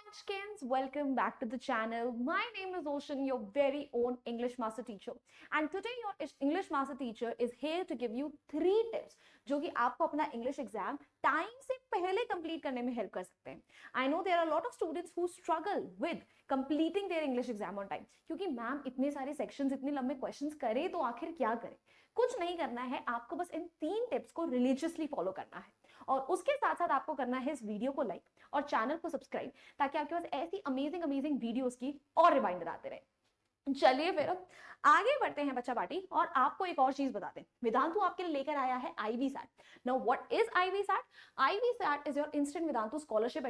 Munchkins, welcome back to the channel. My name is Ocean, your very own English master teacher. And today your English master teacher is here to give you 3 tips जो कि आपको अपना English exam time से पहले complete करने में help कर सकते हैं. I know there are a lot of students who struggle with completing their English exam on time. क्योंकि मैम इतने सारे sections, इतने लंबे questions करे तो आखिर क्या करे? कुछ नहीं करना है, आपको बस इन 3 टिप्स को रिलीजियसली फॉलो करना है और उसके साथ साथ आपको करना है इस वीडियो को लाइक और चैनल को सब्सक्राइब ताकि आपके पास ऐसी अमेजिंग वीडियोस की और रिमाइंडर आते रहे. चलिए फिर अब आगे बढ़ते हैं बच्चा पार्टी और आपको एक और चीज बता दें. वेदांतु आपके लिए लेकर आया है IV SAT. Now what is IV SAT? IV SAT is your instant Vedantu scholarship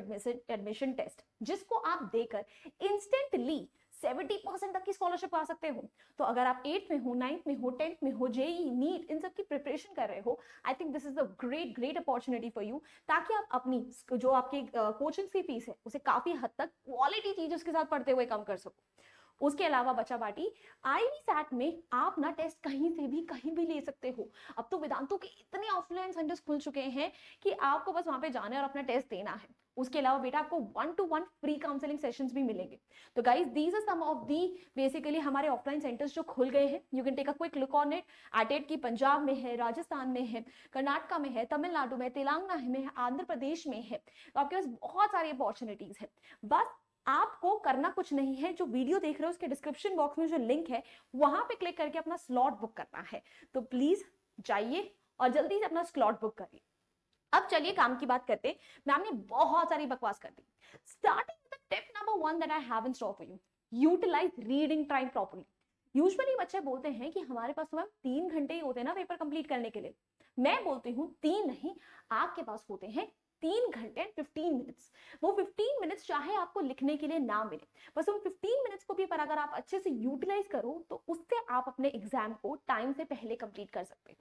admission test जिसको आप देकर इंस्टेंटली 70% तक की स्कॉलरशिप पा सकते हो. तो अगर आप 8th में हो, 9th में हो, 10th में हो, जेई नीट इन सब की प्रिपरेशन कर रहे हो, I think this is a great opportunity for you ताकि आप अपनी जो आपकी कोचिंग की फीस है उसे काफी हद तक क्वालिटी चीजों के साथ पढ़ते हुए कम कर सको. उसके अलावा बच्चा पार्टी आईवी सैट में आप ना टेस्ट कहीं भी ले सकते हो. अब तो वेदांतु के इतने ऑफलाइन सेंटर्स खुल चुके हैं कि आपको बस वहां पे जाना है और अपना टेस्ट देना है. उसके अलावा बेटा आपको 1-to-1 फ्री काउंसलिंग सेशंस भी मिलेंगे. तो guys these are some of the basically हमारे ऑफलाइन सेंटर्स जो खुल गए हैं. You can take a quick look on it. एट की पंजाब में है, राजस्थान में है, कर्नाटका में है, तमिलनाडु में, तेलंगाना में है, आंध्र प्रदेश में है. तो आपके पास बहुत सारी अपॉर्चुनिटीज है. बस आपको करना कुछ नहीं है. जो वीडियो देख रहे हो उसके डिस्क्रिप्शन बॉक्स में जो लिंक है वहां पे क्लिक करके अपना स्लॉट बुक करना है. तो प्लीज जाइए और जल्दी से अपना स्लॉट बुक करिए. अब चलिए काम की बात करते हैं. मैम ने बहुत सारी बकवास कर दी. Starting with tip number 1 that I have in store for you. Utilize reading time properly. Usually बच्चे बोलते हैं कि हमारे पास तो मैम 3 घंटे ही होते हैं ना पेपर कंप्लीट करने के लिए. मैं बोलती हूँ 3 नहीं, आपके पास होते हैं 3 घंटे 15 मिनट्स. वो 15 मिनट्स चाहे आपको लिखने के लिए ना मिले, बस उन 15 मिनट्स को भी पर अगर आप अच्छे से यूटिलाइज करो तो उससे आप अपने एग्जाम को टाइम से पहले कंप्लीट कर सकते हैं.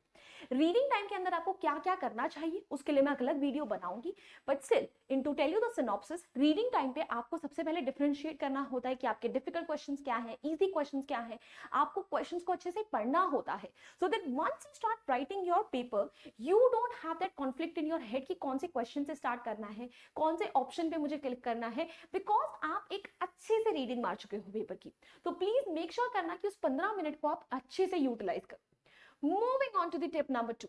रीडिंग टाइम के अंदर आपको क्या क्या करना चाहिए उसके लिए मैं अलग वीडियो बनाऊंगी. But still in to tell you the synopsis, reading time पे आपको सबसे पहले डिफरेंशिएट करना होता है कि आपके डिफिकल्ट क्वेश्चंस क्या है, इजी क्वेश्चंस क्या है. आपको क्वेश्चंस को अच्छे से पढ़ना होता है so that once you start writing your paper you don't have that conflict in your head कि कौन से क्वेश्चन से स्टार्ट करना है, कौन से ऑप्शन पे मुझे क्लिक करना है, बिकॉज आप एक अच्छे से रीडिंग मार चुके हो पेपर की. तो प्लीज मेक श्योर करना कि उस 15 मिनट को आप अच्छे से यूटिलाइज करो. Moving on to the tip number 2.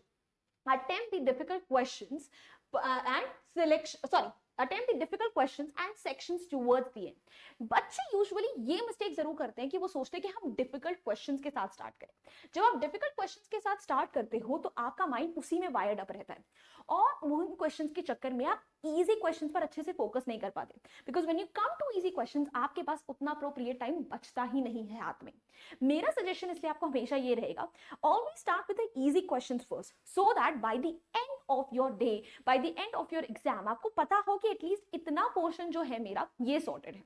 Attempt the difficult questions attempt the difficult questions and sections towards the end. बच्चे यूजुअली ये मिस्टेक जरूर करते हैं कि वो सोचते हैं कि हम डिफिकल्ट क्वेश्चंस के साथ स्टार्ट करें. जब आप डिफिकल्ट क्वेश्चंस के साथ स्टार्ट करते हो तो आपका माइंड उसी में वायर्ड अप रहता है और उन क्वेश्चंस के चक्कर में आप इजी क्वेश्चंस पर अच्छे से फोकस नहीं कर पाते. Because when you come to easy questions आपके पास उतना अप्रोप्रिएट टाइम बचता ही नहीं है हाथ में. मेरा सजेशन इसलिए आपको हमेशा ये रहेगा, always start with the easy questions first so that by the end of your day, by the end of your exam आपको पता हो कि एटलीस्ट इतना पोर्शन जो है मेरा ये सॉर्टेड है.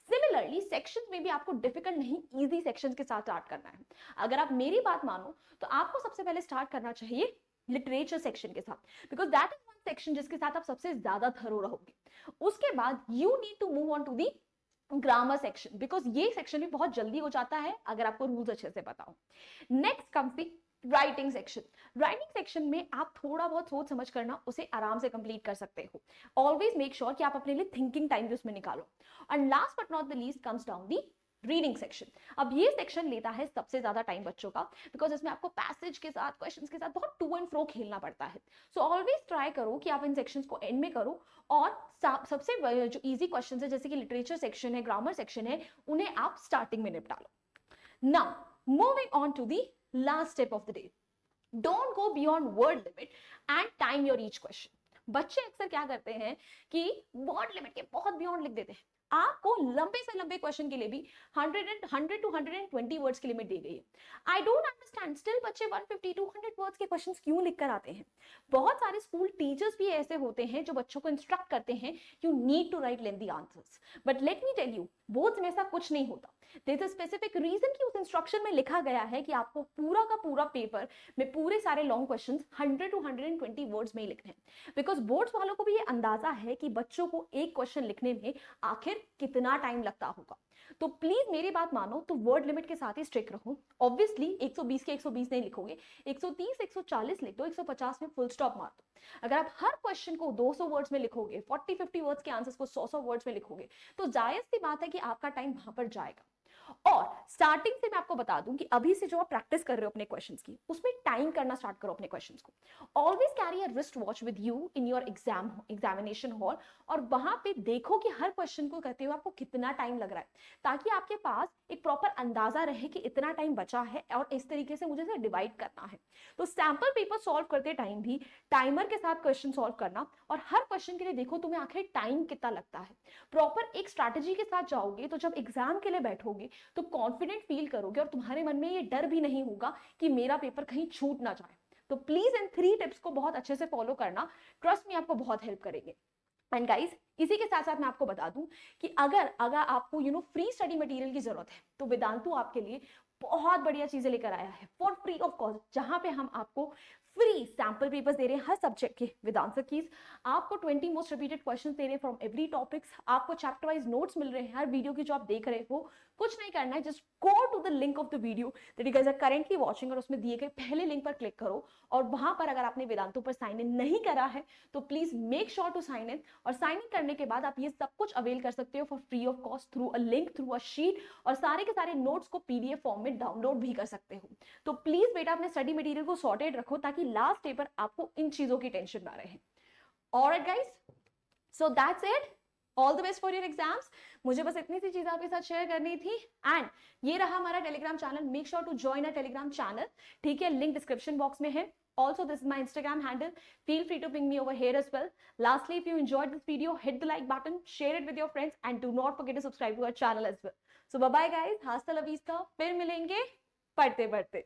सिमिलरली सेक्शंस में भी आपको डिफिकल्ट नहीं इजी सेक्शंस के साथ स्टार्ट करना है. अगर आप मेरी बात मानो तो आपको सबसे पहले स्टार्ट करना चाहिए लिटरेचर सेक्शन के साथ, because that is one section जिसके साथ आप सबसे ज्यादा थरो रहोगे. उसके बाद you need to move on to the grammar section because ये सेक्शन भी बहुत जल्दी हो जाता है अगर आपको रूल्स अच्छे से पता हो. Next comes the writing section. Writing section में आप थोड़ा बहुत सोच समझ करना उसे आराम से कंप्लीट कर सकते हो. ऑलवेज मेक श्योर कि आप अपने लिए थिंकिंग टाइम भी उसमें निकालो. And last but not the least comes down the reading section. अब ये सेक्शन लेता है सबसे ज्यादा टाइम बच्चों का बिकॉज इसमें आपको पैसेज के साथ क्वेश्चंस के साथ बहुत टू एंड फ्रो खेलना पड़ता है. सो ऑलवेज ट्राई करो कि आप इन सेक्शंस को एंड में करो और सबसे जो इजी क्वेश्चंस है जैसे कि लिटरेचर सेक्शन है, ग्रामर सेक्शन है, उन्हें आप स्टार्टिंग में निपटा लो. Now moving on to the last tip of the day. Don't go beyond word limit and time your each question. बच्चे अक्सर क्या करते हैं कि वर्ड लिमिट के बहुत बियॉन्ड लिख देते हैं. आपको लंबे से लंबे क्वेश्चन के लिए भी 100 to 120 वर्ड्स की लिमिट दी गई है. आई डोंट अंडरस्टैंड स्टिल बच्चे 150 to 100 वर्ड्स के क्वेश्चंस क्यों लिख कर आते हैं. बहुत सारे स्कूल टीचर्स भी ऐसे होते हैं जो बच्चों को इंस्ट्रक्ट करते हैं you need to write lengthy answers. But let me tell you boards में ऐसा कुछ नहीं होता. There is a specific reason कि उस इंस्ट्रक्शन में लिखा गया है कि आपको पूरा का पूरा पेपर में पूरे सारे लॉन्ग क्वेश्चंस 100 to 120 वर्ड्स में ही लिखने हैं. बिकॉज बोर्ड्स वालों को भी ये अंदाजा है कि बच्चों को एक क्वेश्चन लिखने में आखिर कितना टाइम लगता होगा। तो प्लीज मेरी बात मानो, तो वर्ड लिमिट के साथ ही स्ट्रिक्ट रहो। ऑब्वियसली 120 के 120 नहीं लिखोगे, 130 140 लिख दो, 150 में फुल स्टॉप मार दो। अगर आप हर क्वेश्चन को 200 वर्ड्स में लिखोगे, 40-50 वर्ड्स के आंसर्स को 100 वर्ड्स में लिखोगे, तो जायज सी बात है कि आपका टाइम वहां पर जाएगा। और स्टार्टिंग से मैं आपको बता दूं कि अभी से जो आप प्रैक्टिस कर रहे हो अपने क्वेश्चंस की, उसमें टाइम करना स्टार्ट करो अपने क्वेश्चंस को। Always carry a wrist watch with you in your examination hall, और वहां पे देखो कि हर क्वेश्चन को करते हुए आपको कितना टाइम लग रहा है, ताकि आपके पास एक प्रॉपर अंदाजा रहे कि इतना टाइम बचा है और इस तरीके से मुझे इसे डिवाइड करना है। तो सैंपल पेपर सॉल्व करते टाइम भी टाइमर के साथ क्वेश्चन सॉल्व करना, और हर क्वेश्चन के लिए देखो तुम्हें आखिर टाइम कितना लगता है। प्रॉपर एक स्ट्रैटेजी के साथ जाओगे तो जब एग्जाम के लिए बैठोगे तो कॉन्फिडेंट फील करोगे, और तुम्हारे मन में ये डर भी नहीं होगा कि मेरा पेपर कहीं छूट ना जाए। तो प्लीज इन 3 टिप्स को बहुत अच्छे से फॉलो करना, ट्रस्ट में आपको बहुत हेल्प करेंगे। एंड गाइस, इसी के साथ साथ मैं आपको बता दूं कि अगर आपको फ्री स्टडी मटेरियल की जरूरत है, तो वेदांतु आपके लिए बहुत बढ़िया चीजें लेकर आया है फॉर फ्री ऑफ कॉस्ट, जहां पे हम आपको फ्री सैंपल पेपर्स दे रहे हैं हर सब्जेक्ट के विद आंसर कीज, आपको 20 मोस्ट रिपीटेड क्वेश्चंस दे रहे हैं फ्रॉम एवरी टॉपिक्स, आपको चैप्टर वाइज नोट्स मिल रहे हैं हर वीडियो की जो आप देख रहे हो। कुछ नहीं करना है, just go to the link of the video that you guys are currently watching, और उसमें दिए गए पहले लिंक पर क्लिक करो, और वहां पर अगर आपने वेदांतु पर साइन इन नहीं करा है तो please make sure to sign in, और साइन इन करने के बाद आप ये सब कुछ अवेल कर सकते हो for free of cost through a link, through a sheet, और सारे के सारे नोट्स को पीडीएफ फॉर्म में डाउनलोड भी कर सकते हो। तो प्लीज बेटा अपने स्टडी मटेरियल को सॉर्टेड रखो, ताकि लास्ट डे पर आपको इन चीजों की टेंशन ना रहे। Alright guys, so that's it, all the best for your exams. मुझे बस इतनी सी चीज आपके साथ शेयर करनी थी। एंड ये रहा हमारा Telegram channel, make sure to join a Telegram channel, ठीक है, लिंक डिस्क्रिप्शन बॉक्स में है। Also, this is my Instagram handle. Feel free to ping me over here as well. Lastly, if you enjoyed this video, hit the like button, share it with your friends, and do not forget to subscribe to our channel as well. So, bye bye guys. Hasta la vista. फिर मिलेंगे पढ़ते पढ़ते।